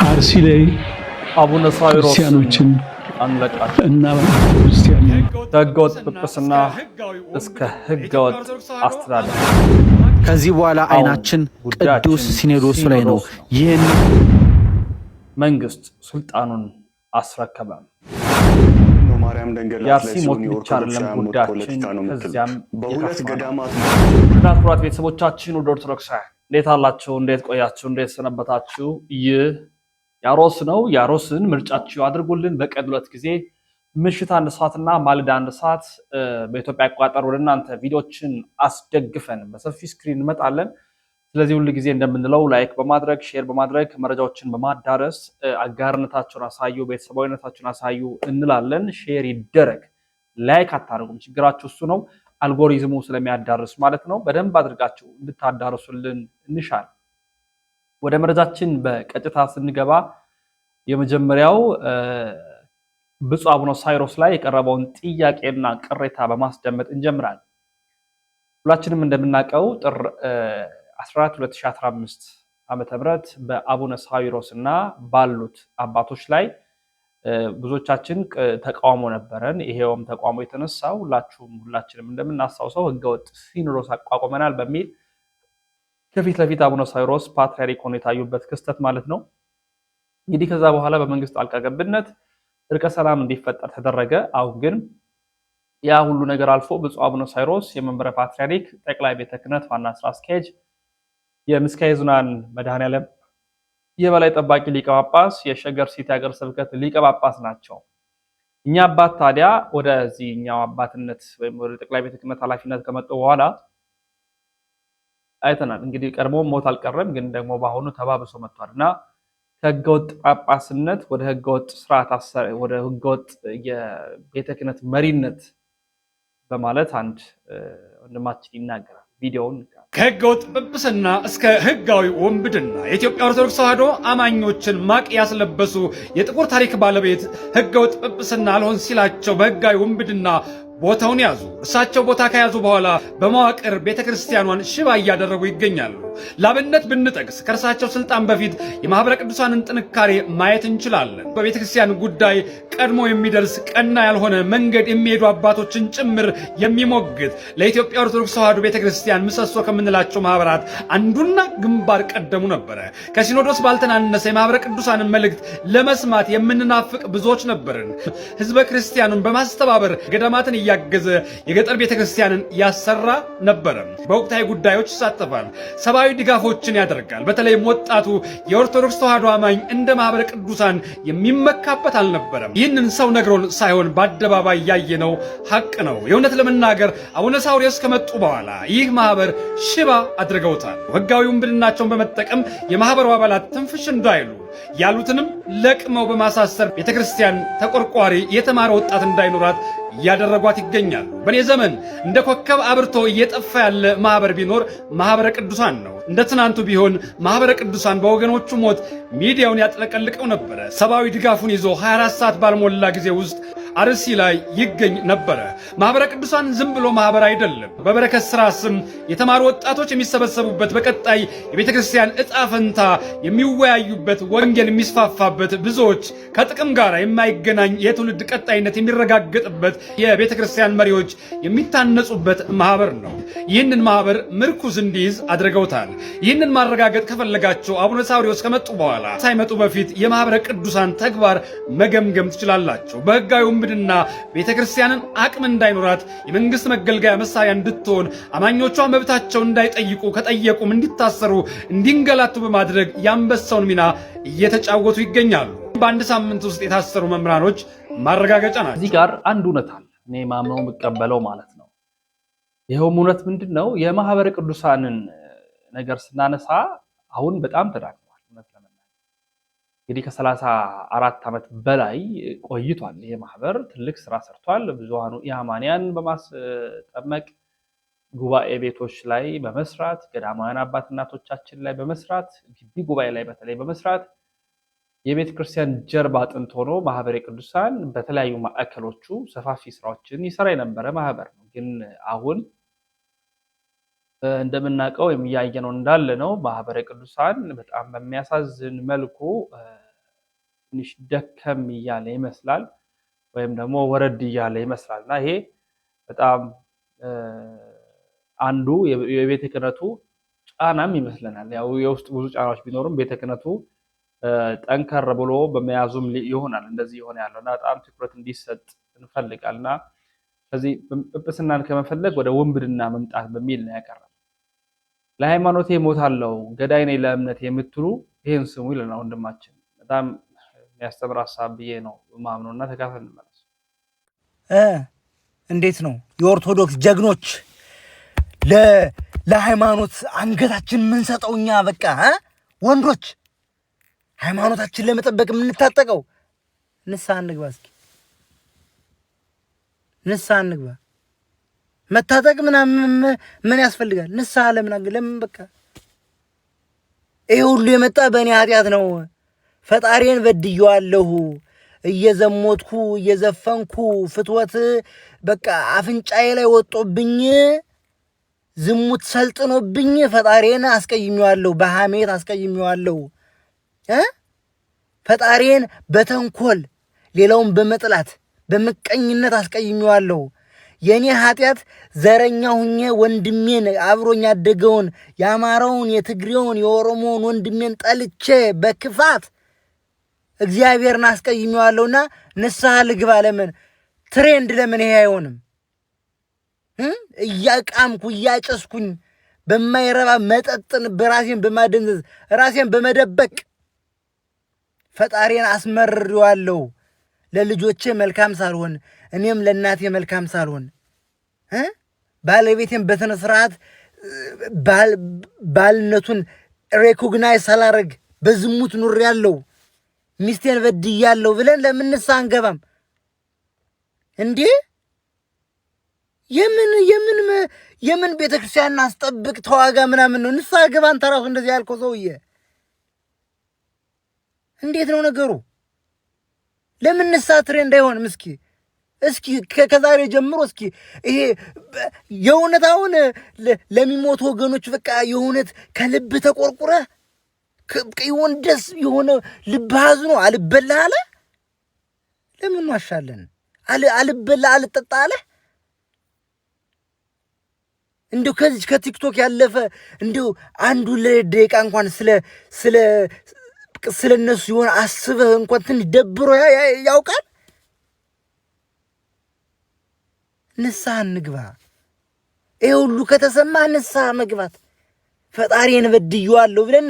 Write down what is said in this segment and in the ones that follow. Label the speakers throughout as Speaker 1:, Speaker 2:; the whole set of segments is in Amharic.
Speaker 1: አርሲ ላይ
Speaker 2: አቡነ ሳዊሮስ
Speaker 1: ክርስቲያኖችን
Speaker 2: አንለቃቸው
Speaker 1: እና ክርስቲያን
Speaker 2: ከህገወጥ ጵጵስና እስከ ህገወጥ አስተዳደር
Speaker 3: ከዚህ በኋላ አይናችን ቅዱስ ሲኖዶሱ ላይ ነው። ይህን
Speaker 2: መንግስት ስልጣኑን አስረከበ።
Speaker 4: የአርሲ
Speaker 2: ሞት ብቻ አይደለም ጉዳያችን፣ ከዚያም የከፋ ቤተሰቦቻችን ወደ ኦርቶዶክሳውያን እንዴት አላችሁ? እንዴት ቆያችሁ? እንዴት ሰነበታችሁ? ይህ ያሮስ ነው። ያሮስን ምርጫችሁ አድርጉልን። በቀን 2 ጊዜ ምሽት 1 ሰዓትና ማለዳ 1 ሰዓት በኢትዮጵያ አቆጣጠር ወደ እናንተ ቪዲዮችን አስደግፈን በሰፊ ስክሪን እንመጣለን። ስለዚህ ሁሉ ጊዜ እንደምንለው ላይክ በማድረግ ሼር በማድረግ መረጃዎችን በማዳረስ አጋርነታችሁን አሳዩ፣ ቤተሰባዊነታችሁን አሳዩ እንላለን። ሼር ይደረግ። ላይክ አታደርጉም፣ ችግራችሁ እሱ ነው። አልጎሪዝሙ ስለሚያዳርስ ማለት ነው። በደንብ አድርጋችሁ እንድታዳርሱልን እንሻል። ወደ መረጃችን በቀጥታ ስንገባ የመጀመሪያው ብፁዕ አቡነ ሳዊሮስ ላይ የቀረበውን ጥያቄና ቅሬታ በማስደመጥ እንጀምራለን። ሁላችንም እንደምናውቀው ጥር 14 2015 ዓመተ ምህረት በአቡነ ሳዊሮስ እና ባሉት አባቶች ላይ ብዙዎቻችን ተቃውሞ ነበረን። ይሄውም ተቃውሞ የተነሳው ሁላችንም እንደምናስታውሰው ህገወጥ ሲኖዶስ አቋቁመናል በሚል ከፊት ለፊት አቡነ ሳዊሮስ ፓትርያርክ ሆነው የታዩበት ክስተት ማለት ነው። እንግዲህ ከዛ በኋላ በመንግስት ጣልቃ ገብነት እርቀ ሰላም እንዲፈጠር ተደረገ። አሁን ግን ያ ሁሉ ነገር አልፎ ብፁዕ አቡነ ሳዊሮስ የመንበረ ፓትርያርክ ጠቅላይ ቤተ ክህነት ዋና ስራ አስኪያጅ የምስካየ ኅዙናን መድኃኔዓለም የበላይ ጠባቂ ሊቀ ጳጳስ የሸገር ሲቲ ሀገረ ስብከት ሊቀ ጳጳስ ናቸው። እኛ አባት ታዲያ ወደዚህኛው አባትነት ወይም ወደ ጠቅላይ ቤተ ክህነት ኃላፊነት ከመጡ በኋላ አይተናል። እንግዲህ ቀድሞ ሞት አልቀረም፣ ግን ደግሞ በአሁኑ ተባብሶ መጥቷልና ከህገወጥ ጳጳስነት ወደ ህገወጥ ስርዓት ወደ ህገወጥ የቤተ ክህነት መሪነት በማለት አንድ ወንድማችን ይናገራል። ቪዲዮውን
Speaker 5: ከህገወጥ ጵጵስና እስከ ህጋዊ ወንብድና የኢትዮጵያ ኦርቶዶክስ ተዋሕዶ አማኞችን ማቅ ያስለበሱ የጥቁር ታሪክ ባለቤት ህገወጥ ጵጵስና አልሆን ሲላቸው በህጋዊ ወንብድና ቦታውን ያዙ። እርሳቸው ቦታ ከያዙ በኋላ በመዋቅር ቤተክርስቲያኗን ሽባ እያደረጉ ይገኛሉ። ላብነት ብንጠቅስ ከእርሳቸው ስልጣን በፊት የማህበረ ቅዱሳንን ጥንካሬ ማየት እንችላለን። በቤተክርስቲያን ጉዳይ ቀድሞ የሚደርስ ቀና ያልሆነ መንገድ የሚሄዱ አባቶችን ጭምር የሚሞግት ለኢትዮጵያ ኦርቶዶክስ ተዋሕዶ ቤተክርስቲያን ምሰሶ ከምንላቸው ማህበራት አንዱና ግንባር ቀደሙ ነበረ። ከሲኖዶስ ባልተናነሰ የማህበረ ቅዱሳንን መልእክት ለመስማት የምንናፍቅ ብዙዎች ነበርን። ህዝበ ክርስቲያኑን በማስተባበር ገዳማትን እያገዘ የገጠር ቤተክርስቲያንን ያሰራ ነበረ። በወቅታዊ ጉዳዮች ይሳተፋል። ሰብአዊ ድጋፎችን ያደርጋል። በተለይም ወጣቱ የኦርቶዶክስ ተዋሕዶ አማኝ እንደ ማህበረ ቅዱሳን የሚመካበት አልነበረም። ይህንን ሰው ነግሮን ሳይሆን በአደባባይ ያየነው ሐቅ ነው። የእውነት ለመናገር አቡነ ሳዊሮስ ከመጡ በኋላ ይህ ማህበር ሽባ አድርገውታል። ህጋዊ ውንብድናቸውን በመጠቀም የማህበሩ አባላት ትንፍሽ እንዳይሉ ያሉትንም ለቅመው በማሳሰር ቤተክርስቲያን ተቆርቋሪ የተማረ ወጣት እንዳይኖራት እያደረጓት ይገኛሉ። በኔ ዘመን እንደ ኮከብ አብርቶ እየጠፋ ያለ ማህበር ቢኖር ማህበረ ቅዱሳን ነው። እንደ ትናንቱ ቢሆን ማህበረ ቅዱሳን በወገኖቹ ሞት ሚዲያውን ያጥለቀልቀው ነበረ። ሰብአዊ ድጋፉን ይዞ 24 ሰዓት ባልሞላ ጊዜ ውስጥ አርሲ ላይ ይገኝ ነበረ። ማህበረ ቅዱሳን ዝም ብሎ ማህበር አይደለም። በበረከት ስራ ስም የተማሩ ወጣቶች የሚሰበሰቡበት፣ በቀጣይ የቤተክርስቲያን ዕጣ ፈንታ የሚወያዩበት፣ ወንጌል የሚስፋፋበት፣ ብዙዎች ከጥቅም ጋር የማይገናኝ የትውልድ ቀጣይነት የሚረጋገጥበት፣ የቤተክርስቲያን መሪዎች የሚታነጹበት ማህበር ነው። ይህንን ማህበር ምርኩዝ እንዲይዝ አድርገውታል። ይህንን ማረጋገጥ ከፈለጋቸው አቡነ ሳዊሮስ ከመጡ በኋላ ሳይመጡ በፊት የማህበረ ቅዱሳን ተግባር መገምገም ትችላላችሁ። በህጋዊ ውንብድና ቤተክርስቲያንን አቅም እንዳይኖራት የመንግስት መገልገያ መሳሪያ እንድትሆን አማኞቿ መብታቸውን እንዳይጠይቁ ከጠየቁም እንዲታሰሩ እንዲንገላቱ በማድረግ የአንበሳውን ሚና እየተጫወቱ ይገኛሉ። በአንድ ሳምንት ውስጥ የታሰሩ መምህራኖች ማረጋገጫ ናቸው።
Speaker 2: እዚህ ጋር አንድ እውነት አለ፣ እኔ ማምነው የምቀበለው ማለት ነው። ይኸውም እውነት ምንድን ነው? የማህበረ ቅዱሳንን ነገር ስናነሳ አሁን በጣም ተዳክሟል። እውነት ለመናገር እንግዲህ ከ34 ዓመት በላይ ቆይቷል። ይሄ ማህበር ትልቅ ስራ ሰርቷል። ብዙሃኑ ኢአማንያን በማስጠመቅ ጉባኤ ቤቶች ላይ በመስራት ገዳማውያን አባት እናቶቻችን ላይ በመስራት ግቢ ጉባኤ ላይ በተለይ በመስራት የቤተ ክርስቲያን ጀርባ አጥንት ሆኖ ማህበረ ቅዱሳን በተለያዩ ማዕከሎቹ ሰፋፊ ስራዎችን ይሰራ የነበረ ማህበር ነው። ግን አሁን እንደምናውቀው የሚያየነው እንዳለ ነው። ማህበረ ቅዱሳን በጣም በሚያሳዝን መልኩ ትንሽ ደከም እያለ ይመስላል ወይም ደግሞ ወረድ እያለ ይመስላልና ይሄ በጣም አንዱ የቤተ ክህነቱ ጫናም ይመስለናል። ያው የውስጥ ብዙ ጫናዎች ቢኖሩም ቤተ ክህነቱ ጠንከር ብሎ በመያዙም ይሆናል እንደዚህ ይሆን ያለውና በጣም ትኩረት እንዲሰጥ እንፈልጋልና ስለዚህ ጵጵስናን ከመፈለግ ወደ ወንብድና መምጣት በሚል ነው ያቀረበው። ለሃይማኖቴ እሞታለሁ ገዳይ ነኝ ለእምነት የምትሉ ይሄን ስሙ ይለናል ወንድማችን። በጣም የሚያስተምር ሐሳብ ብዬ ነው ማምነውና ተካፈል እንመለስ።
Speaker 1: እንዴት ነው የኦርቶዶክስ ጀግኖች ለሃይማኖት አንገታችን የምንሰጠው እኛ በቃ ወንዶች ሃይማኖታችን ለመጠበቅ የምንታጠቀው? ንስሐ እንግባ እስኪ ንስሐ እንግባ። መታጠቅ ምን ያስፈልጋል? ንስሐ ለምን በቃ ይሄ ሁሉ የመጣ በእኔ ኃጢአት ነው። ፈጣሪን በድየዋለሁ። እየዘሞትኩ እየዘፈንኩ ፍትወት በቃ አፍንጫዬ ላይ ወጦብኝ ዝሙት ሰልጥኖብኝ ፈጣሪን አስቀይሜዋለሁ። በሐሜት አስቀይሜዋለሁ። ፈጣሪን በተንኮል ሌላውን በመጥላት በመቀኝነት አስቀይሜዋለሁ። የኔ ኃጢአት ዘረኛ ሁኜ ወንድሜን አብሮኝ ያደገውን የአማራውን የትግሬውን የኦሮሞውን ወንድሜን ጠልቼ በክፋት እግዚአብሔርን አስቀይሜዋለሁና ንስሐ ልግባ። ለምን ትሬንድ ለምን ይሄ አይሆንም? እያቃምኩ እያጨስኩኝ በማይረባ መጠጥን በራሴን በማደንዘዝ ራሴን በመደበቅ ፈጣሪን አስመርሬዋለሁ። ለልጆቼ መልካም ሳልሆን እኔም ለእናቴ መልካም ሳልሆን ባለቤቴን በስነ ስርዓት ባልነቱን ሬኮግናይዝ ሳላረግ በዝሙት ኑሬያለሁ፣ ሚስቴን በድያለሁ ብለን ለምን ንስሐ አንገባም እንዴ? የምን ቤተክርስቲያን አስጠብቅ ተዋጋ ምናምን ነው? ንስሐ ገባ አንተ ራሱ እንደዚህ ያልከው ሰውዬ። እንዴት ነው ነገሩ? ለምን ንስሐ ትሬንድ አይሆንም? እስኪ ከዛሬ ጀምሮ እስኪ ይሄ የእውነት አሁን ለሚሞቱ ወገኖች በቃ የእውነት ከልብ ተቆርቁረ ይሆን ደስ የሆነ ልብ አዝኖ አልበላ አለ። ለምን ዋሻለን? አልበላ አልጠጣ አለ። እንዲሁ ከዚህ ከቲክቶክ ያለፈ እንዲሁ አንዱ ለደቂቃ እንኳን ስለ እነሱ የሆነ አስበህ እንኳን ትንሽ ደብሮ ያውቃል? ንስሐ እንግባ። ይሄ ሁሉ ከተሰማ ንስሐ መግባት ፈጣሪን በድየዋለሁ ብለን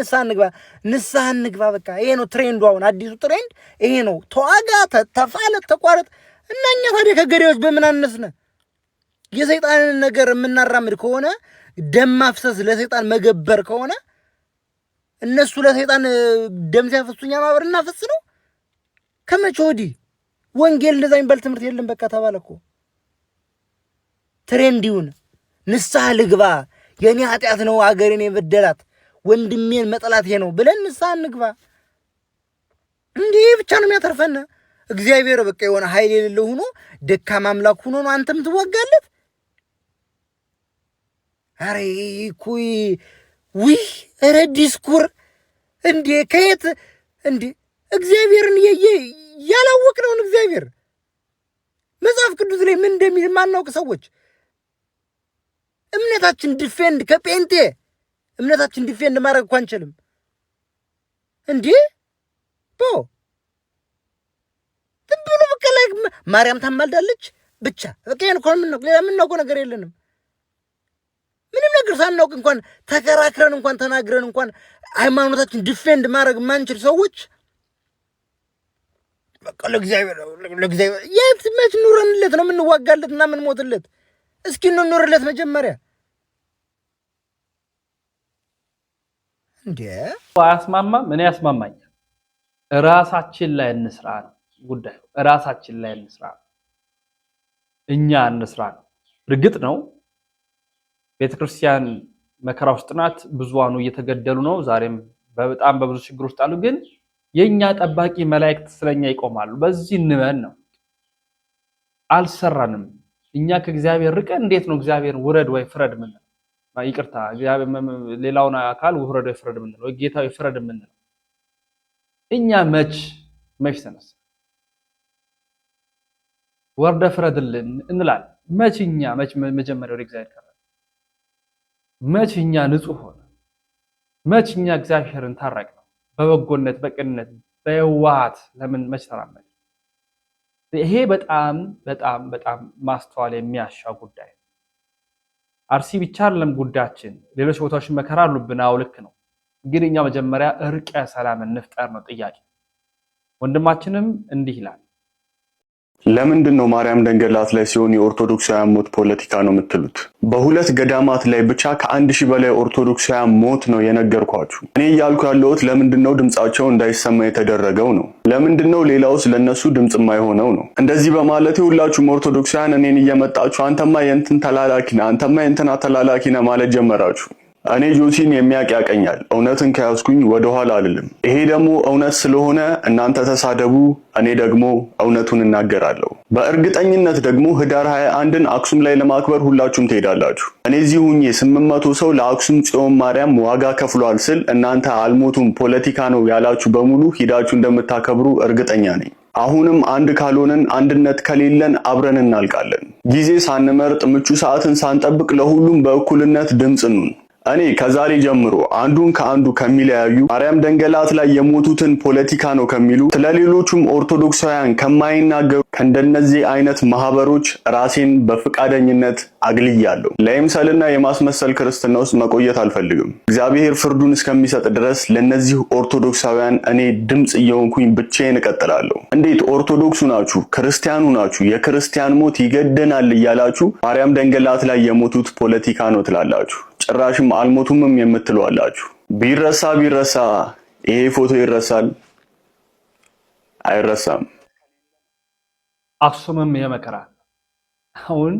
Speaker 1: ንስሐ እንግባ። በቃ ይሄ ነው ትሬንዱ። አሁን አዲሱ ትሬንድ ይሄ ነው። ተዋጋ፣ ተፋለት፣ ተቋረጥ እና እኛ ታዲያ ከገሬዎች በምን አነስነ? የሰይጣንን ነገር የምናራምድ ከሆነ ደም ማፍሰስ ለሰይጣን መገበር ከሆነ እነሱ ለሰይጣን ደም ሲያፈሱ እኛ ማበር እናፈስ ነው? ከመቼ ወዲህ ወንጌል እንደዛ የሚባል ትምህርት የለም። በቃ ተባለ እኮ ትሬንድ ይሁን። ንስሐ ልግባ፣ የኔ ኃጢአት ነው አገሬን የበደላት ወንድሜን መጠላት ነው ብለን ንስሐ እንግባ። እንዲህ ብቻ ነው የሚያተርፈን። እግዚአብሔር በቃ የሆነ ኃይል የሌለው ሆኖ ደካማ አምላክ ሆኖ ነው አንተም ትወጋለት። አሬ ኩይ ኧረ ዲስኩር እንዴ! ከየት እንዴ! እግዚአብሔርን ያላወቅነውን እግዚአብሔር መጽሐፍ ቅዱስ ላይ ምን እንደሚል ማናውቅ ሰዎች እምነታችን ዲፌንድ ከጴንጤ እምነታችን ዲፌንድ ማድረግ እኮ አንችልም እንዴ? ብሎ በቃ ላይ ማርያም ታማልዳለች ብቻ በቃ ይሄን እኮ ሌላ የምናውቀው ነገር የለንም። ምንም ነገር ሳናውቅ እንኳን ተከራክረን እንኳን ተናግረን እንኳን ሃይማኖታችን ዲፌንድ ማድረግ ማንችል ሰዎች በቃ ለእግዚአብሔር የት መች ኑረንለት ነው የምንዋጋለት እና የምንሞትለት? እስኪ እንኖርለት መጀመሪያ እንዴ።
Speaker 2: አያስማማም? ምን ያስማማኛል? ራሳችን ላይ እንስራ ጉዳዩ። ራሳችን ላይ እንስራ፣ እኛ እንስራ። እርግጥ ነው ቤተክርስቲያን መከራ ውስጥ ናት። ብዙዋኑ እየተገደሉ ነው። ዛሬም በጣም በብዙ ችግር ውስጥ አሉ። ግን የኛ ጠባቂ መላእክት ስለኛ ይቆማሉ። በዚህ እንመን ነው። አልሰራንም። እኛ ከእግዚአብሔር ርቀን እንዴት ነው እግዚአብሔር ውረድ ወይ ፍረድ ምን? ይቅርታ እግዚአብሔር ሌላውን አካል ውረድ ወይ ፍረድ ምን ነው? ጌታው ፍረድ ምን ነው? እኛ መች ተነሳ? ወርደ ፍረድልን እንላለን። መችኛ መጀመሪያው እግዚአብሔር ቀረ? መችኛ ንጹህ ሆነ? መችኛ እግዚአብሔርን ታረቅ ነው? በበጎነት በቅንነት በየዋሃት ለምን መች ተራመደ? ይሄ በጣም በጣም በጣም ማስተዋል የሚያሻ ጉዳይ። አርሲ ብቻ አይደለም ጉዳያችን፣ ሌሎች ቦታዎች መከራ አሉብን። አዎ ልክ ነው። ግን እኛ መጀመሪያ እርቀ ሰላም እንፍጠር ነው ጥያቄ። ወንድማችንም እንዲህ ይላል።
Speaker 4: ለምንድን ነው ማርያም ደንገላት ላይ ሲሆን የኦርቶዶክሳውያን ሞት ፖለቲካ ነው የምትሉት? በሁለት ገዳማት ላይ ብቻ ከ1000 በላይ ኦርቶዶክሳውያን ሞት ነው የነገርኳችሁ። እኔ እያልኩ ያለሁት ለምንድን ነው ድምጻቸው እንዳይሰማ የተደረገው ነው። ለምንድን ነው ሌላውስ ለነሱ ድምጽ የማይሆነው ነው። እንደዚህ በማለት ሁላችሁም ኦርቶዶክሳውያን እኔን እየመጣችሁ አንተማ የእንትን ተላላኪ ነህ፣ አንተማ የእንትና ተላላኪ ነህ ማለት ጀመራችሁ። እኔ ጆሲን የሚያውቅ ያቀኛል። እውነትን ከያዝኩኝ ወደኋላ አልልም። ይሄ ደግሞ እውነት ስለሆነ እናንተ ተሳደቡ፣ እኔ ደግሞ እውነቱን እናገራለሁ። በእርግጠኝነት ደግሞ ህዳር 21ን አክሱም ላይ ለማክበር ሁላችሁም ትሄዳላችሁ። እኔ እዚህ ሁኜ 800 ሰው ለአክሱም ጽዮን ማርያም ዋጋ ከፍሏል ስል እናንተ አልሞቱም ፖለቲካ ነው ያላችሁ በሙሉ ሂዳችሁ እንደምታከብሩ እርግጠኛ ነኝ። አሁንም አንድ ካልሆነን አንድነት ከሌለን አብረን እናልቃለን። ጊዜ ሳንመርጥ ምቹ ሰዓትን ሳንጠብቅ ለሁሉም በእኩልነት ድምጽ ኑን። እኔ ከዛሬ ጀምሮ አንዱን ከአንዱ ከሚለያዩ ማርያም ደንገላት ላይ የሞቱትን ፖለቲካ ነው ከሚሉ ስለሌሎቹም ኦርቶዶክሳውያን ከማይናገሩ ከእንደነዚህ አይነት ማህበሮች ራሴን በፍቃደኝነት አግልያለሁ። ለይምሰልና የማስመሰል ክርስትና ውስጥ መቆየት አልፈልግም። እግዚአብሔር ፍርዱን እስከሚሰጥ ድረስ ለነዚህ ኦርቶዶክሳውያን እኔ ድምጽ እየሆንኩኝ ብቻዬን እቀጥላለሁ። እንዴት ኦርቶዶክሱ ናችሁ ክርስቲያኑ ናችሁ የክርስቲያን ሞት ይገደናል እያላችሁ ማርያም ደንገላት ላይ የሞቱት ፖለቲካ ነው ትላላችሁ? ጭራሽም አልሞቱምም የምትሉ አላችሁ። ቢረሳ ይሄ ፎቶ ይረሳል? አይረሳም።
Speaker 2: አክሱምም የመከራ አሁን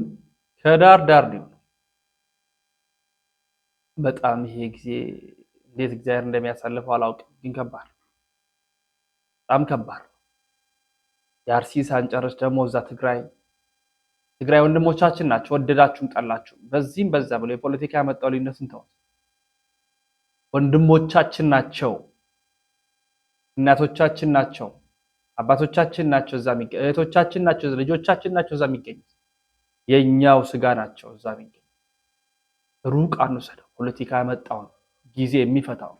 Speaker 2: ከዳር ዳር ነው። በጣም ይሄ ጊዜ እንዴት እግዚአብሔር እንደሚያሳልፈው አላውቅም፣ ግን ከባድ፣ በጣም ከባድ። የአርሲ ሳንጨርስ ደግሞ እዛ ትግራይ ወንድሞቻችን ናቸው። ወደዳችሁም ጠላችሁ በዚህም በዛ ብሎ የፖለቲካ ያመጣው ልዩነትን ተው። ወንድሞቻችን ናቸው፣ እናቶቻችን ናቸው፣ አባቶቻችን ናቸው፣ እዛ የሚገኙ እህቶቻችን ናቸው፣ ልጆቻችን ናቸው፣ እዛ የሚገኙ የኛው ስጋ ናቸው፣ እዛ የሚገኙ። ሩቅ አንወሰደው። ፖለቲካ ያመጣው ጊዜ የሚፈታው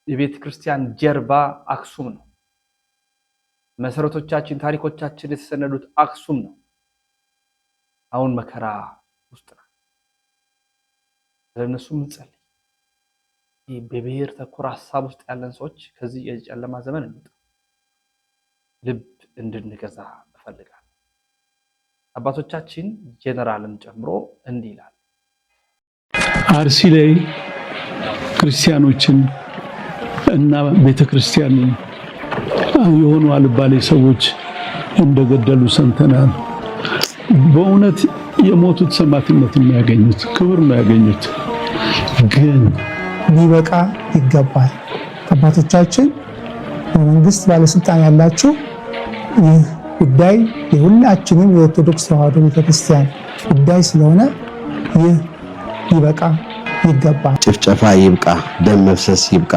Speaker 2: የቤተ ክርስቲያን ጀርባ አክሱም ነው። መሰረቶቻችን ታሪኮቻችን የተሰነዱት አክሱም ነው። አሁን መከራ ውስጥ ነው። ለነሱ እንጸልይ። ይህ በብሔር ተኮር ሐሳብ ውስጥ ያለን ሰዎች ከዚህ የጨለማ ዘመን እንውጣ። ልብ እንድንገዛ እፈልጋለሁ። አባቶቻችን ጄነራልን ጨምሮ እንዲህ ይላል።
Speaker 6: አርሲ ላይ ክርስቲያኖችን እና ቤተክርስቲያንን የሆኑ አልባሌ ሰዎች እንደገደሉ ሰምተናል። በእውነት የሞቱት ሰማዕትነት የሚያገኙት ክብር ነው ያገኙት።
Speaker 7: ግን ሊበቃ ይገባል። አባቶቻችን በመንግስት ባለስልጣን ያላችሁ ይህ ጉዳይ የሁላችንም የኦርቶዶክስ ተዋሕዶ ቤተክርስቲያን ጉዳይ ስለሆነ ይህ ሊበቃ ይገባል።
Speaker 8: ጭፍጨፋ ይብቃ፣ ደም መፍሰስ ይብቃ።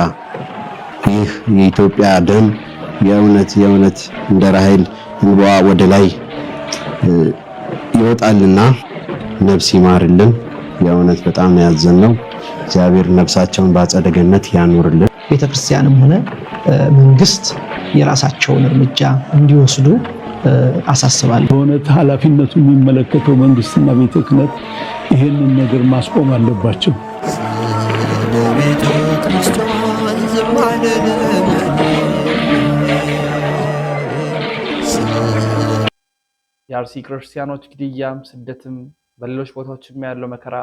Speaker 8: ይህ የኢትዮጵያ ደም የእውነት እንደ ራሔል እንባዋ ወደ ላይ ይወጣልና ነፍስ ይማርልን። የእውነት በጣም ያዘነው እግዚአብሔር ነፍሳቸውን በአጸደ ገነት ያኑርልን።
Speaker 7: ቤተክርስቲያንም ሆነ መንግስት የራሳቸውን እርምጃ እንዲወስዱ አሳስባለሁ።
Speaker 6: በእውነት ኃላፊነቱ የሚመለከተው መንግስትና ቤተ ክህነት ይሄንን ነገር ማስቆም አለባቸው።
Speaker 2: የአርሲ ክርስቲያኖች ግድያም ስደትም በሌሎች ቦታዎችም ያለው መከራ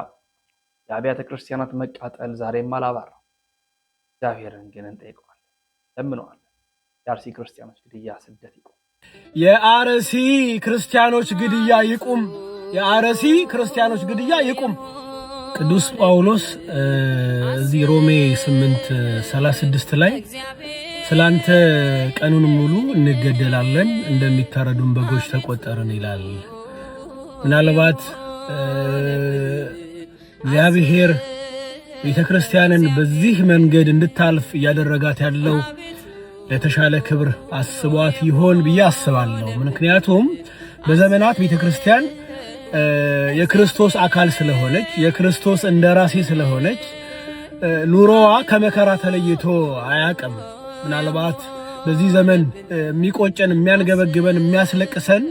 Speaker 2: የአብያተ ክርስቲያናት መቃጠል ዛሬም አላባራም። እግዚአብሔርን ግን እንጠይቀዋለን፣ ለምነዋለን። የአርሲ ክርስቲያኖች ግድያ ስደት ይቁም።
Speaker 9: የአርሲ ክርስቲያኖች ግድያ ይቁም። የአርሲ ክርስቲያኖች ግድያ ይቁም። ቅዱስ ጳውሎስ እዚህ ሮሜ 8:36 ላይ ስላንተ ቀኑን ሙሉ እንገደላለን እንደሚታረዱን በጎች ተቆጠርን ይላል። ምናልባት እግዚአብሔር ቤተክርስቲያንን በዚህ መንገድ እንድታልፍ እያደረጋት ያለው ለተሻለ ክብር አስቧት ይሆን ብዬ አስባለሁ። ምክንያቱም በዘመናት ቤተክርስቲያን የክርስቶስ አካል ስለሆነች የክርስቶስ እንደራሴ ስለሆነች ኑሮዋ ከመከራ ተለይቶ አያውቅም። ምናልባት በዚህ ዘመን የሚቆጨን የሚያንገበግበን የሚያስለቅሰን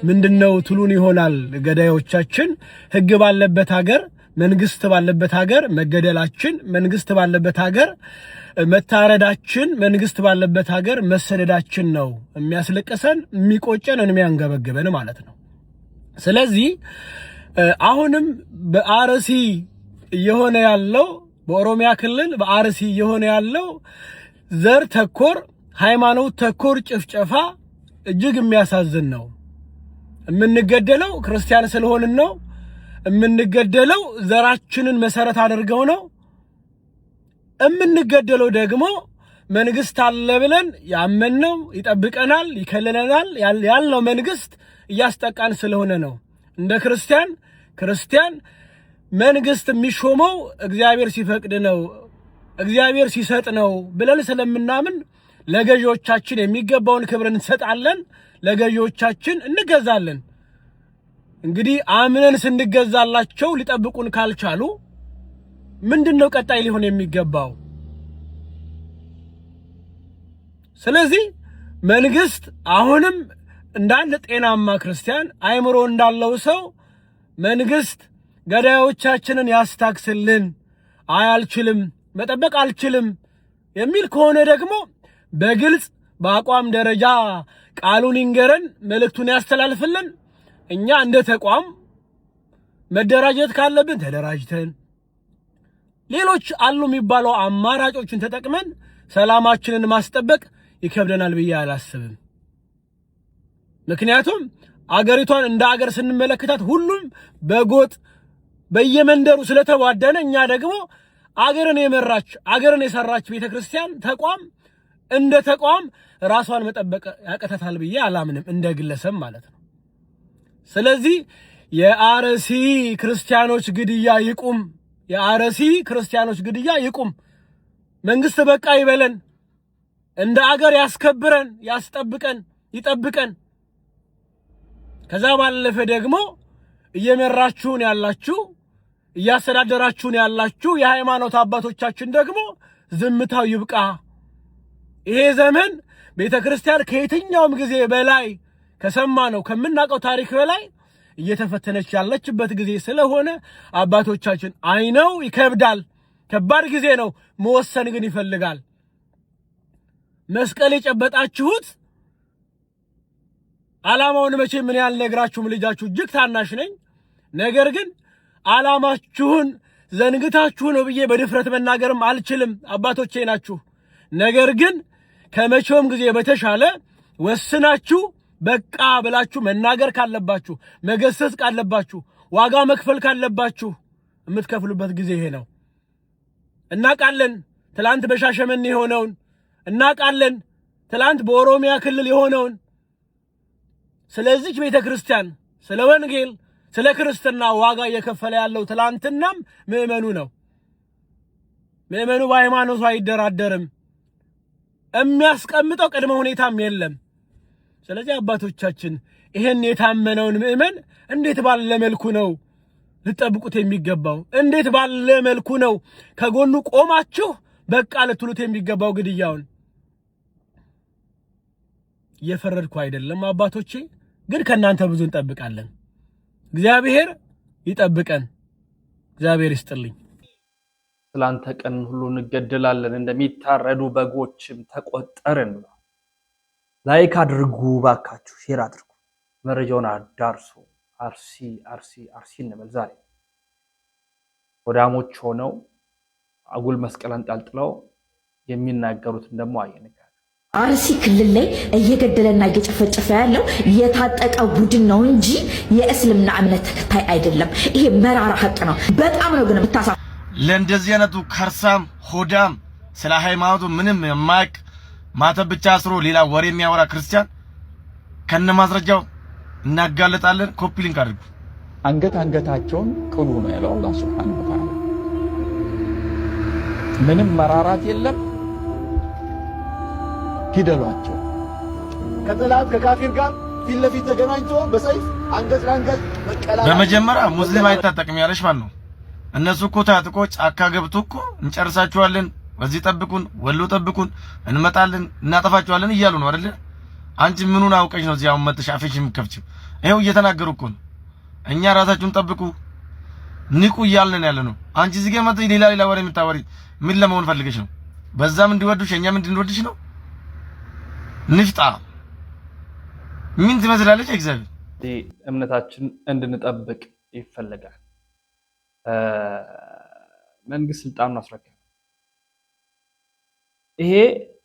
Speaker 9: ምንድነው ትሉን ይሆናል ገዳዮቻችን። ሕግ ባለበት ሀገር መንግስት ባለበት ሀገር መገደላችን፣ መንግስት ባለበት ሀገር መታረዳችን፣ መንግስት ባለበት ሀገር መሰደዳችን ነው የሚያስለቅሰን የሚቆጨን የሚያንገበግበን ማለት ነው። ስለዚህ አሁንም በአርሲ የሆነ ያለው በኦሮሚያ ክልል በአርሲ የሆነ ያለው ዘር ተኮር ሃይማኖት ተኮር ጭፍጨፋ እጅግ የሚያሳዝን ነው። የምንገደለው ክርስቲያን ስለሆንን ነው። የምንገደለው ዘራችንን መሰረት አድርገው ነው። የምንገደለው ደግሞ መንግስት አለ ብለን ያመንነው ይጠብቀናል፣ ይከለለናል ያለው መንግስት እያስጠቃን ስለሆነ ነው። እንደ ክርስቲያን መንግስት የሚሾመው እግዚአብሔር ሲፈቅድ ነው፣ እግዚአብሔር ሲሰጥ ነው ብለን ስለምናምን ለገዢዎቻችን የሚገባውን ክብር እንሰጣለን፣ ለገዢዎቻችን እንገዛለን። እንግዲህ አምነን ስንገዛላቸው ሊጠብቁን ካልቻሉ ምንድነው ቀጣይ ሊሆን የሚገባው? ስለዚህ መንግስት አሁንም እንዳንድ ጤናማ ክርስቲያን አይምሮ እንዳለው ሰው መንግስት ገዳዮቻችንን ያስታክስልን፣ አልችልም መጠበቅ አልችልም የሚል ከሆነ ደግሞ በግልጽ በአቋም ደረጃ ቃሉን ይንገረን፣ መልእክቱን ያስተላልፍልን። እኛ እንደ ተቋም መደራጀት ካለብን ተደራጅተን ሌሎች አሉ የሚባለው አማራጮችን ተጠቅመን ሰላማችንን ማስጠበቅ ይከብደናል ብዬ አላስብም። ምክንያቱም አገሪቷን እንደ አገር ስንመለከታት ሁሉም በጎጥ በየመንደሩ ስለተዋደነ እኛ ደግሞ አገርን የመራች አገርን የሰራች ቤተክርስቲያን ተቋም እንደ ተቋም ራሷን መጠበቅ ያቀታታል ብዬ አላምንም፣ እንደ ግለሰብ ማለት ነው። ስለዚህ የአርሲ ክርስቲያኖች ግድያ ይቁም፣ የአርሲ ክርስቲያኖች ግድያ ይቁም። መንግስት በቃ ይበለን፣ እንደ አገር ያስከብረን፣ ያስጠብቀን፣ ይጠብቀን። ከዛ ባለፈ ደግሞ እየመራችሁን ያላችሁ እያስተዳደራችሁን ያላችሁ የሃይማኖት አባቶቻችን ደግሞ ዝምታው ይብቃ። ይሄ ዘመን ቤተክርስቲያን ከየትኛውም ጊዜ በላይ ከሰማነው ከምናውቀው ታሪክ በላይ እየተፈተነች ያለችበት ጊዜ ስለሆነ አባቶቻችን አይነው ይከብዳል፣ ከባድ ጊዜ ነው። መወሰን ግን ይፈልጋል። መስቀል የጨበጣችሁት ዓላማውን መቼ ምን ያህል ነግራችሁም ልጃችሁ እጅግ ታናሽ ነኝ፣ ነገር ግን ዓላማችሁን ዘንግታችሁ ነው ብዬ በድፍረት መናገርም አልችልም፣ አባቶቼ ናችሁ። ነገር ግን ከመቼውም ጊዜ በተሻለ ወስናችሁ በቃ ብላችሁ መናገር ካለባችሁ፣ መገሰጽ ካለባችሁ፣ ዋጋ መክፈል ካለባችሁ የምትከፍሉበት ጊዜ ይሄ ነው። እናቃለን ትላንት በሻሸመኔ የሆነውን፣ እናቃለን ትላንት በኦሮሚያ ክልል የሆነውን። ስለዚህ ቤተክርስቲያን ስለ ወንጌል ስለ ክርስትና ዋጋ እየከፈለ ያለው ትላንትናም ምእመኑ ነው። ምእመኑ በሃይማኖቱ አይደራደርም፣ የሚያስቀምጠው ቅድመ ሁኔታም የለም። ስለዚህ አባቶቻችን ይሄን የታመነውን ምእመን እንዴት ባለ መልኩ ነው ልጠብቁት የሚገባው? እንዴት ባለ መልኩ ነው ከጎኑ ቆማችሁ በቃ ልትሉት የሚገባው? ግድያውን እየፈረድኩ አይደለም አባቶቼ፣ ግን ከናንተ ብዙ እንጠብቃለን። እግዚአብሔር ይጠብቀን፣ እግዚአብሔር ይስጥልኝ።
Speaker 2: ስላንተ ቀን ሁሉ እንገደላለን እንደሚታረዱ በጎችም ተቆጠርን። ላይክ አድርጉ ባካችሁ፣ ሼር አድርጉ፣ መረጃውን አዳርሱ። አርሲ እንበል። ዛሬ ወዳሞች ሆነው አጉል መስቀል አንጠልጥለው የሚናገሩትን ደግሞ አየን።
Speaker 10: አርሲ ክልል ላይ እየገደለና እየጨፈጨፈ ያለው የታጠቀ ቡድን ነው እንጂ የእስልምና እምነት ተከታይ አይደለም። ይሄ መራራ ሀቅ ነው። በጣም ነው ግን ብታሳ
Speaker 11: ለእንደዚህ አይነቱ ከርሳም ሆዳም ስለ ሃይማኖቱ ምንም የማያውቅ ማተብ ብቻ አስሮ ሌላ ወሬ የሚያወራ ክርስቲያን ከነ ማስረጃው እናጋለጣለን። ኮፒ ሊንክ አድርጉ።
Speaker 12: አንገታቸውን ቅሉ ነው ያለው አላህ Subhanahu Wa Ta'ala። ምንም መራራት የለም። ግደሏቸው።
Speaker 13: ከጠላት ከካፊር ጋር ፊት ለፊት ተገናኝቶ በሰይፍ አንገት ለአንገት መቀላቀል።
Speaker 11: በመጀመሪያ ሙስሊም አይታጠቅም ያለሽ ማን ነው? እነሱ እኮ ታጥቆ ጫካ ገብቶ እኮ እንጨርሳቸዋለን፣ በዚህ ጠብቁን፣ ወሎ ጠብቁን፣ እንመጣለን፣ እናጠፋቸዋለን እያሉ ነው አይደል? አንቺ ምኑን አውቀሽ ነው እዚያው መጥተሽ አፍሽ የምትከፍቺው? ይሄው እየተናገሩ እኮ ነው። እኛ ራሳችሁን ጠብቁ ንቁ እያልን ያለ ነው። አንቺ እዚህ ጋር መጥተሽ ሌላ ወሬ የምታወሪ ምን ለመሆን ፈልገሽ ነው? በዛም እንዲወዱሽ እኛም እንድንወድሽ ነው? ንፍጣ ምን ትመስላለች? እግዚአብሔር
Speaker 2: እምነታችን እንድንጠብቅ ይፈልጋል። መንግስት ስልጣኑን አስረከበ። ይሄ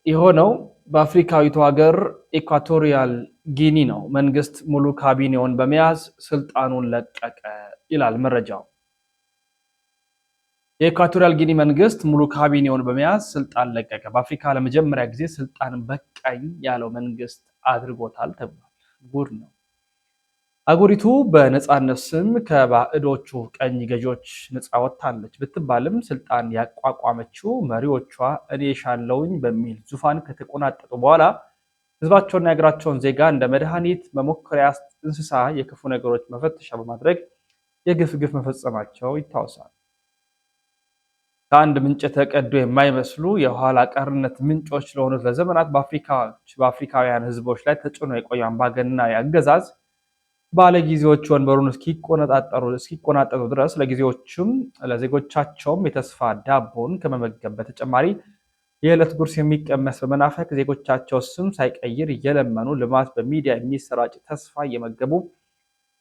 Speaker 2: የሆነው በአፍሪካዊቱ ሀገር ኢኳቶሪያል ጊኒ ነው። መንግስት ሙሉ ካቢኔውን በመያዝ ስልጣኑን ለቀቀ ይላል መረጃው። የኢኳቶሪያል ጊኒ መንግስት ሙሉ ካቢኔውን በመያዝ ስልጣን ለቀቀ። በአፍሪካ ለመጀመሪያ ጊዜ ስልጣን በቃኝ ያለው መንግስት አድርጎታል ተብሏል። ጉድ ነው። አገሪቱ በነፃነት ስም ከባዕዶቹ ቀኝ ገዢዎች ነፃ ወጥታለች ብትባልም ስልጣን ያቋቋመችው መሪዎቿ እኔ ሻለውኝ በሚል ዙፋን ከተቆናጠጡ በኋላ ህዝባቸውና የሀገራቸውን ዜጋ እንደ መድኃኒት መሞከሪያ እንስሳ የክፉ ነገሮች መፈተሻ በማድረግ የግፍ ግፍ መፈጸማቸው ይታወሳል። ከአንድ ምንጭ ተቀዶ የማይመስሉ የኋላ ቀርነት ምንጮች ለሆኑት ለዘመናት በአፍሪካውያን ህዝቦች ላይ ተጭኖ የቆየ አምባገነናዊ አገዛዝ ባለጊዜዎች ወንበሩን እስኪቆናጠጡ ድረስ ለጊዜዎችም ለዜጎቻቸውም የተስፋ ዳቦን ከመመገብ በተጨማሪ የዕለት ጉርስ የሚቀመስ በመናፈቅ ዜጎቻቸው ስም ሳይቀይር እየለመኑ ልማት በሚዲያ የሚሰራጭ ተስፋ እየመገቡ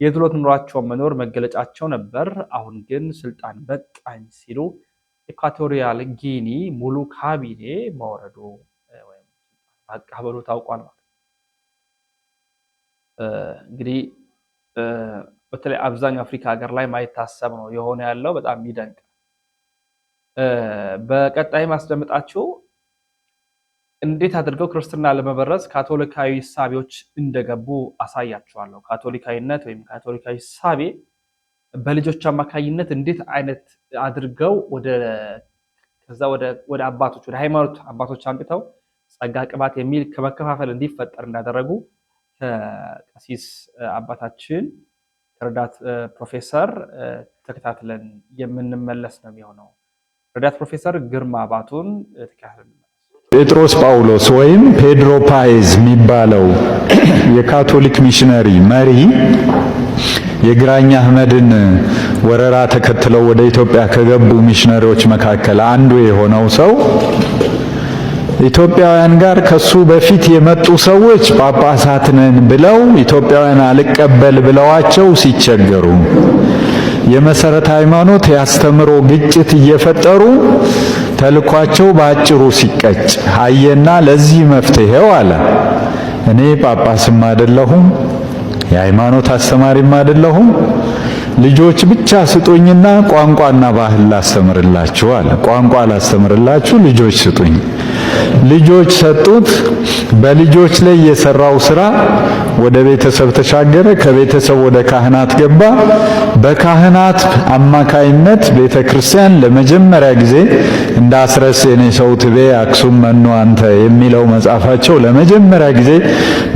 Speaker 2: የድሎት ኑሯቸውን መኖር መገለጫቸው ነበር። አሁን ግን ስልጣን በቃኝ ሲሉ ኢኳቶሪያል ጊኒ ሙሉ ካቢኔ መውረዱ ወይም ማቃበሉ ታውቋል። እንግዲህ በተለይ አብዛኛው አፍሪካ ሀገር ላይ ማይታሰብ ነው የሆነ ያለው። በጣም ይደንቃል። በቀጣይ ማስደምጣችሁ እንዴት አድርገው ክርስትና ለመበረዝ ካቶሊካዊ ሳቢዎች እንደገቡ አሳያችኋለሁ። ካቶሊካዊነት ወይም ካቶሊካዊ ሳቤ በልጆች አማካኝነት እንዴት አይነት አድርገው ወደ አባቶች ወደ ሃይማኖት አባቶች አምጥተው ጸጋ ቅባት የሚል ከመከፋፈል እንዲፈጠር እንዳደረጉ ከቀሲስ አባታችን ረዳት ፕሮፌሰር ተከታትለን የምንመለስ ነው የሚሆነው። ረዳት ፕሮፌሰር ግርማ አባቱን ተከታትለን
Speaker 14: ጴጥሮስ ጳውሎስ ወይም ፔድሮ ፓይዝ የሚባለው የካቶሊክ ሚሽነሪ መሪ የግራኝ አህመድን ወረራ ተከትለው ወደ ኢትዮጵያ ከገቡ ሚሽነሪዎች መካከል አንዱ የሆነው ሰው ኢትዮጵያውያን ጋር ከሱ በፊት የመጡ ሰዎች ጳጳሳት ነን ብለው ኢትዮጵያውያን አልቀበል ብለዋቸው ሲቸገሩ የመሰረተ ሃይማኖት ያስተምሮ ግጭት እየፈጠሩ ተልኳቸው ባጭሩ ሲቀጭ አየና ለዚህ መፍትሄው አለ እኔ ጳጳስም አይደለሁም የሃይማኖት አስተማሪም አይደለሁም ልጆች ብቻ ስጡኝና ቋንቋና ባህል ላስተምርላችሁ አለ። ቋንቋ ላስተምርላችሁ ልጆች ስጡኝ። ልጆች ሰጡት። በልጆች ላይ የሰራው ስራ ወደ ቤተሰብ ተሻገረ። ከቤተሰብ ወደ ካህናት ገባ። በካህናት አማካይነት ቤተክርስቲያን ለመጀመሪያ ጊዜ እንደ አስረስ የኔ ሰው ትቤ አክሱም መኑ አንተ የሚለው መጽሐፋቸው ለመጀመሪያ ጊዜ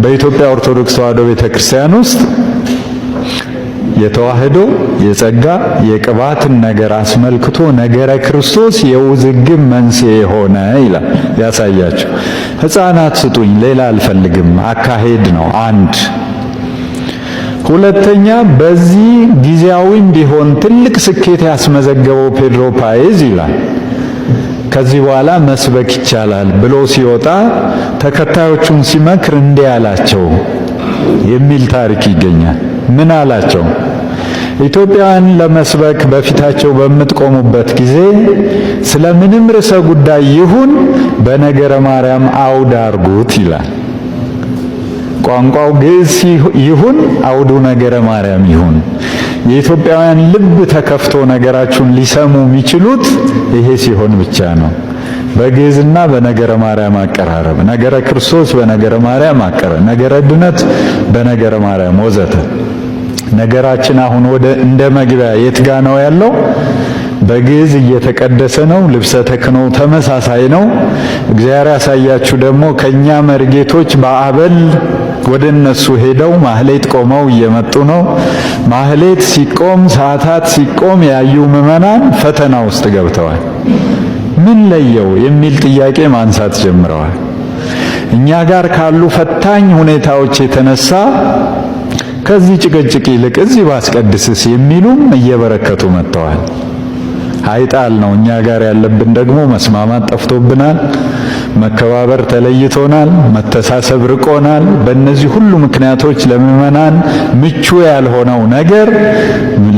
Speaker 14: በኢትዮጵያ ኦርቶዶክስ ተዋሕዶ ቤተክርስቲያን ውስጥ የተዋህዶ የጸጋ የቅባትን ነገር አስመልክቶ ነገረ ክርስቶስ የውዝግብ መንስኤ ሆነ ይላል። ያሳያችሁ ሕፃናት ስጡኝ ሌላ አልፈልግም አካሄድ ነው አንድ። ሁለተኛ በዚህ ጊዜያዊም ቢሆን ትልቅ ስኬት ያስመዘገበው ፔድሮ ፓይዝ ይላል ከዚህ በኋላ መስበክ ይቻላል ብሎ ሲወጣ ተከታዮቹን ሲመክር እንዲህ አላቸው የሚል ታሪክ ይገኛል። ምን አላቸው? ኢትዮጵያውያን ለመስበክ በፊታቸው በምትቆሙበት ጊዜ ስለምንም ርዕሰ ጉዳይ ይሁን በነገረ ማርያም አውድ አርጉት ይላል። ቋንቋው ግዕዝ ይሁን አውዱ ነገረ ማርያም ይሁን። የኢትዮጵያውያን ልብ ተከፍቶ ነገራችሁን ሊሰሙ የሚችሉት ይሄ ሲሆን ብቻ ነው። በግዕዝና በነገረ ማርያም አቀራረብ፣ ነገረ ክርስቶስ በነገረ ማርያም አቀራረብ፣ ነገረ ድነት በነገረ ማርያም ወዘተ። ነገራችን አሁን ወደ እንደ መግቢያ የት ጋ ነው ያለው? በግዕዝ እየተቀደሰ ነው። ልብሰ ተክህኖ ተመሳሳይ ነው። እግዚአብሔር ያሳያችሁ ደግሞ ከኛ መርጌቶች በአበል ወደ እነሱ ሄደው ማህሌት ቆመው እየመጡ ነው። ማህሌት ሲቆም ሰዓታት ሲቆም ያዩ ምዕመናን ፈተና ውስጥ ገብተዋል። ምን ለየው የሚል ጥያቄ ማንሳት ጀምረዋል። እኛ ጋር ካሉ ፈታኝ ሁኔታዎች የተነሳ ከዚህ ጭቅጭቅ ይልቅ እዚህ ባስቀድስስ የሚሉም እየበረከቱ መጥተዋል። አይጣል ነው። እኛ ጋር ያለብን ደግሞ መስማማት ጠፍቶብናል፣ መከባበር ተለይቶናል፣ መተሳሰብ ርቆናል። በእነዚህ ሁሉ ምክንያቶች ለምዕመናን ምቹ ያልሆነው ነገር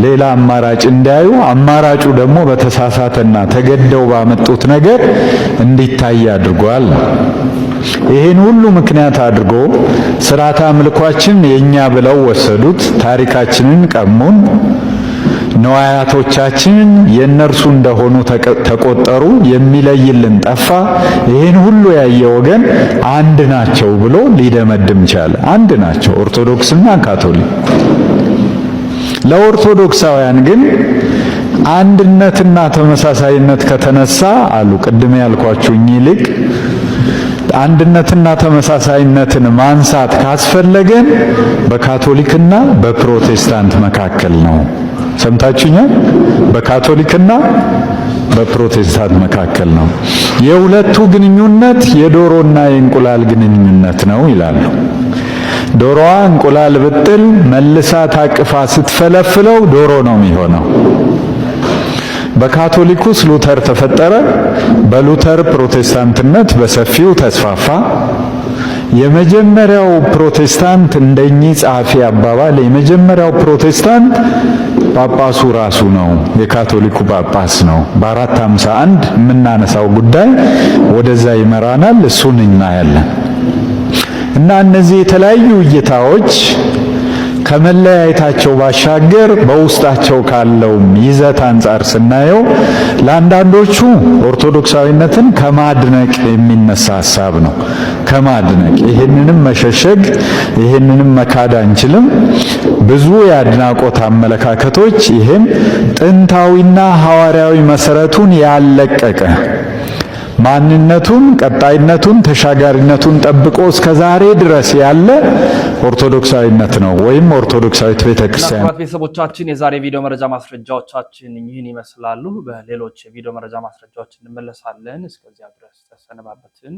Speaker 14: ሌላ አማራጭ እንዲያዩ፣ አማራጩ ደግሞ በተሳሳተና ተገደው ባመጡት ነገር እንዲታይ አድርጓል። ይህን ሁሉ ምክንያት አድርጎ ስርዓተ አምልኳችን የኛ ብለው ወሰዱት፣ ታሪካችንን ቀሙን፣ ነዋያቶቻችን የነርሱ እንደሆኑ ተቆጠሩ፣ የሚለይልን ጠፋ። ይህን ሁሉ ያየ ወገን አንድ ናቸው ብሎ ሊደመድም ቻለ። አንድ ናቸው ኦርቶዶክስና ካቶሊክ። ለኦርቶዶክሳውያን ግን አንድነትና ተመሳሳይነት ከተነሳ አሉ ቅድም ያልኳችሁ ይልቅ አንድነትና ተመሳሳይነትን ማንሳት ካስፈለገን በካቶሊክና በፕሮቴስታንት መካከል ነው። ሰምታችሁኛል? በካቶሊክና በፕሮቴስታንት መካከል ነው። የሁለቱ ግንኙነት የዶሮና የእንቁላል ግንኙነት ነው ይላሉ። ዶሮዋ እንቁላል ብጥል መልሳ ታቅፋ ስትፈለፍለው ዶሮ ነው የሚሆነው። በካቶሊኩስ ሉተር ተፈጠረ። በሉተር ፕሮቴስታንትነት በሰፊው ተስፋፋ። የመጀመሪያው ፕሮቴስታንት እንደኚህ ጸሐፊ አባባል የመጀመሪያው ፕሮቴስታንት ጳጳሱ ራሱ ነው፣ የካቶሊኩ ጳጳስ ነው። በ451 የምናነሳው ጉዳይ ወደዛ ይመራናል፣ እሱን እናያለን። እና እነዚህ የተለያዩ እይታዎች ከመለያየታቸው ባሻገር በውስጣቸው ካለው ይዘት አንጻር ስናየው ለአንዳንዶቹ ኦርቶዶክሳዊነትን ከማድነቅ የሚነሳ ሐሳብ ነው። ከማድነቅ ይህንንም መሸሸግ ይህንንም መካድ አንችልም። ብዙ የአድናቆት አመለካከቶች ይህም ጥንታዊና ሐዋርያዊ መሰረቱን ያለቀቀ ማንነቱን፣ ቀጣይነቱን፣ ተሻጋሪነቱን ጠብቆ እስከ ዛሬ ድረስ ያለ ኦርቶዶክሳዊነት ነው ወይም ኦርቶዶክሳዊት ቤተክርስቲያን።
Speaker 2: ቤተሰቦቻችን የዛሬ ቪዲዮ መረጃ ማስረጃዎቻችን ይህን ይመስላሉ። በሌሎች የቪዲዮ መረጃ ማስረጃዎች እንመለሳለን። እስከዚያ ድረስ ተሰነባበትን።